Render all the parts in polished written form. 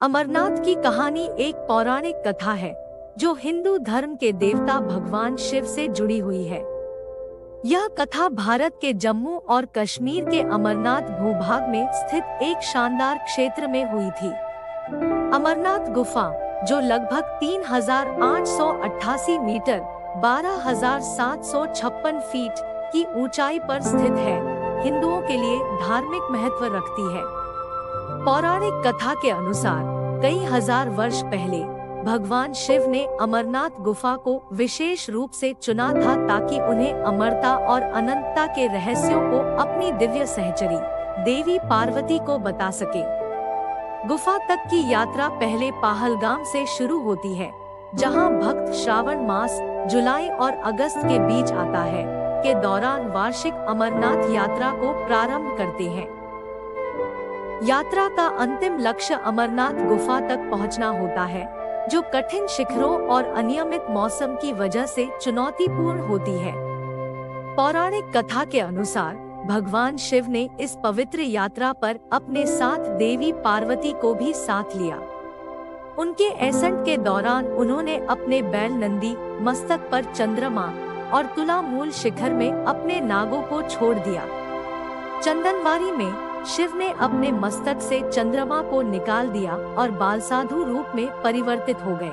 अमरनाथ की कहानी एक पौराणिक कथा है जो हिंदू धर्म के देवता भगवान शिव से जुड़ी हुई है। यह कथा भारत के जम्मू और कश्मीर के अमरनाथ भूभाग में स्थित एक शानदार क्षेत्र में हुई थी। अमरनाथ गुफा, जो लगभग 3,888 मीटर 12,756 फीट की ऊंचाई पर स्थित है, हिंदुओं के लिए धार्मिक महत्व रखती है। पौराणिक कथा के अनुसार कई हजार वर्ष पहले भगवान शिव ने अमरनाथ गुफा को विशेष रूप से चुना था ताकि उन्हें अमरता और अनंतता के रहस्यों को अपनी दिव्य सहचरी देवी पार्वती को बता सके। गुफा तक की यात्रा पहले पहलगाम से शुरू होती है, जहां भक्त श्रावण मास जुलाई और अगस्त के बीच आता है के दौरान वार्षिक अमरनाथ यात्रा को प्रारंभ करते हैं। यात्रा का अंतिम लक्ष्य अमरनाथ गुफा तक पहुंचना होता है, जो कठिन शिखरों और अनियमित मौसम की वजह से चुनौतीपूर्ण होती है। पौराणिक कथा के अनुसार भगवान शिव ने इस पवित्र यात्रा पर अपने साथ देवी पार्वती को भी साथ लिया। उनके ऐसंट के दौरान उन्होंने अपने बैल नंदी, मस्तक पर चंद्रमा और तुला मूल शिखर में अपने नागों को छोड़ दिया। चंदनवारी में शिव ने अपने मस्तक से चंद्रमा को निकाल दिया और बालसाधु रूप में परिवर्तित हो गए।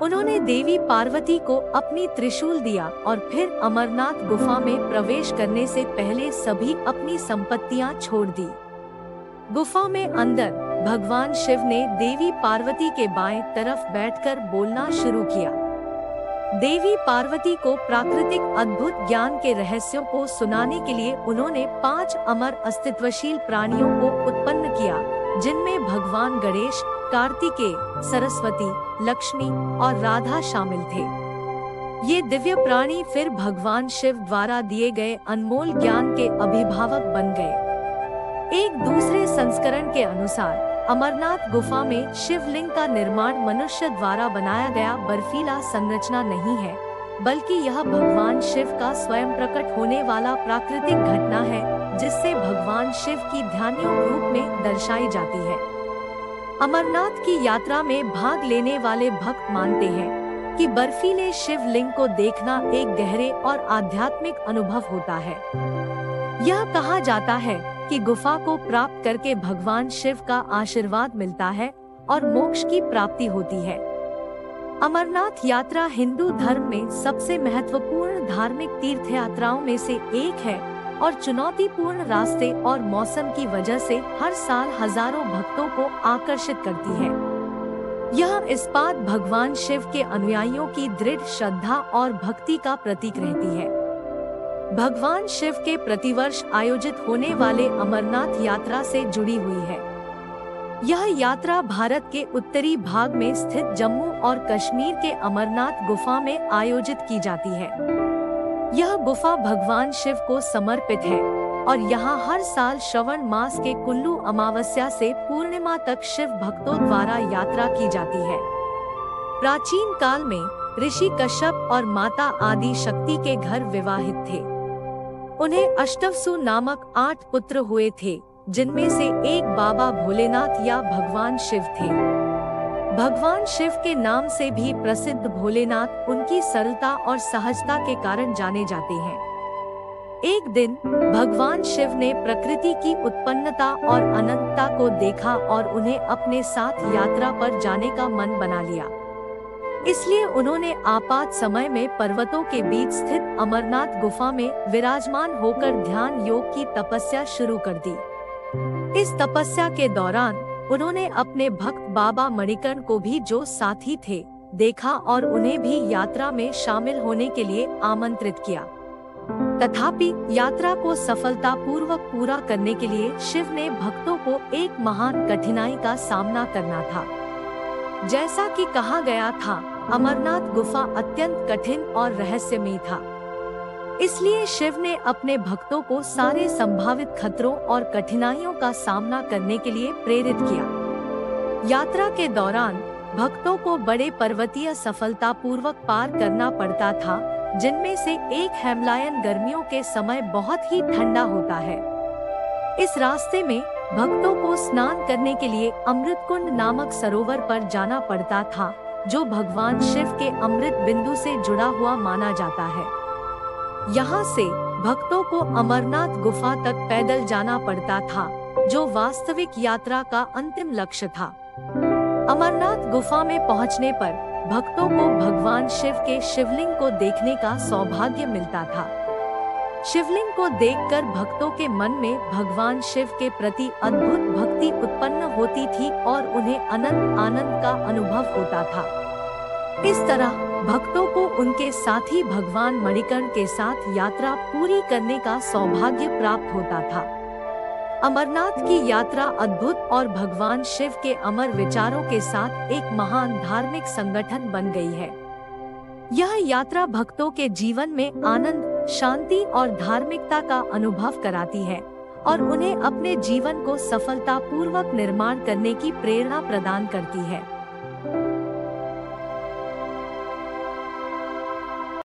उन्होंने देवी पार्वती को अपनी त्रिशूल दिया और फिर अमरनाथ गुफा में प्रवेश करने से पहले सभी अपनी संपत्तियां छोड़ दी। गुफा में अंदर भगवान शिव ने देवी पार्वती के बाएं तरफ बैठकर बोलना शुरू किया। देवी पार्वती को प्राकृतिक अद्भुत ज्ञान के रहस्यों को सुनाने के लिए उन्होंने 5 अमर अस्तित्वशील प्राणियों को उत्पन्न किया, जिनमें भगवान गणेश, कार्तिकेय, सरस्वती, लक्ष्मी और राधा शामिल थे। ये दिव्य प्राणी फिर भगवान शिव द्वारा दिए गए अनमोल ज्ञान के अभिभावक बन गए। एक दूसरे संस्करण के अनुसार अमरनाथ गुफा में शिवलिंग का निर्माण मनुष्य द्वारा बनाया गया बर्फीला संरचना नहीं है, बल्कि यह भगवान शिव का स्वयं प्रकट होने वाला प्राकृतिक घटना है, जिससे भगवान शिव की ध्यानयोग रूप में दर्शाई जाती है। अमरनाथ की यात्रा में भाग लेने वाले भक्त मानते हैं कि बर्फीले शिवलिंग को देखना एक गहरे और आध्यात्मिक अनुभव होता है। यह कहा जाता है कि गुफा को प्राप्त करके भगवान शिव का आशीर्वाद मिलता है और मोक्ष की प्राप्ति होती है। अमरनाथ यात्रा हिंदू धर्म में सबसे महत्वपूर्ण धार्मिक तीर्थ यात्राओं में से एक है और चुनौतीपूर्ण रास्ते और मौसम की वजह से हर साल हजारों भक्तों को आकर्षित करती है। यह इस्पात भगवान शिव के अनुयायियों की दृढ़ श्रद्धा और भक्ति का प्रतीक रहती है। भगवान शिव के प्रतिवर्ष आयोजित होने वाले अमरनाथ यात्रा से जुड़ी हुई है। यह यात्रा भारत के उत्तरी भाग में स्थित जम्मू और कश्मीर के अमरनाथ गुफा में आयोजित की जाती है। यह गुफा भगवान शिव को समर्पित है और यहाँ हर साल श्रवण मास के कुल्लू अमावस्या से पूर्णिमा तक शिव भक्तों द्वारा यात्रा की जाती है। प्राचीन काल में ऋषि कश्यप और माता आदि शक्ति के घर विवाहित थे। उन्हें अष्टवसु नामक 8 पुत्र हुए थे, जिनमें से एक बाबा भोलेनाथ या भगवान शिव थे। भगवान शिव के नाम से भी प्रसिद्ध भोलेनाथ उनकी सरलता और सहजता के कारण जाने जाते हैं। एक दिन भगवान शिव ने प्रकृति की उत्पन्नता और अनंतता को देखा और उन्हें अपने साथ यात्रा पर जाने का मन बना लिया। इसलिए उन्होंने आपात समय में पर्वतों के बीच स्थित अमरनाथ गुफा में विराजमान होकर ध्यान योग की तपस्या शुरू कर दी। इस तपस्या के दौरान उन्होंने अपने भक्त बाबा मणिकर्ण को भी, जो साथी थे, देखा और उन्हें भी यात्रा में शामिल होने के लिए आमंत्रित किया। तथापि यात्रा को सफलतापूर्वक पूरा करने के लिए शिव ने भक्तों को एक महान कठिनाई का सामना करना था। जैसा कि कहा गया था, अमरनाथ गुफा अत्यंत कठिन और रहस्यमयी था। इसलिए शिव ने अपने भक्तों को सारे संभावित खतरों और कठिनाइयों का सामना करने के लिए प्रेरित किया। यात्रा के दौरान भक्तों को बड़े पर्वतीय सफलतापूर्वक पार करना पड़ता था, जिनमें से एक हिमालयन गर्मियों के समय बहुत ही ठंडा होता है। इस रास्ते में भक्तों को स्नान करने के लिए अमृत कुंड नामक सरोवर पर जाना पड़ता था, जो भगवान शिव के अमृत बिंदु से जुड़ा हुआ माना जाता है। यहाँ से भक्तों को अमरनाथ गुफा तक पैदल जाना पड़ता था, जो वास्तविक यात्रा का अंतिम लक्ष्य था। अमरनाथ गुफा में पहुँचने पर भक्तों को भगवान शिव के शिवलिंग को देखने का सौभाग्य मिलता था। शिवलिंग को देखकर भक्तों के मन में भगवान शिव के प्रति अद्भुत भक्ति उत्पन्न होती थी और उन्हें अनंत आनंद का अनुभव होता था। इस तरह भक्तों को उनके साथी भगवान मणिकर्ण के साथ यात्रा पूरी करने का सौभाग्य प्राप्त होता था। अमरनाथ की यात्रा अद्भुत और भगवान शिव के अमर विचारों के साथ एक महान धार्मिक संगठन बन गई है। यह यात्रा भक्तों के जीवन में आनंद, शांति और धार्मिकता का अनुभव कराती है और उन्हें अपने जीवन को सफलतापूर्वक निर्माण करने की प्रेरणा प्रदान करती है।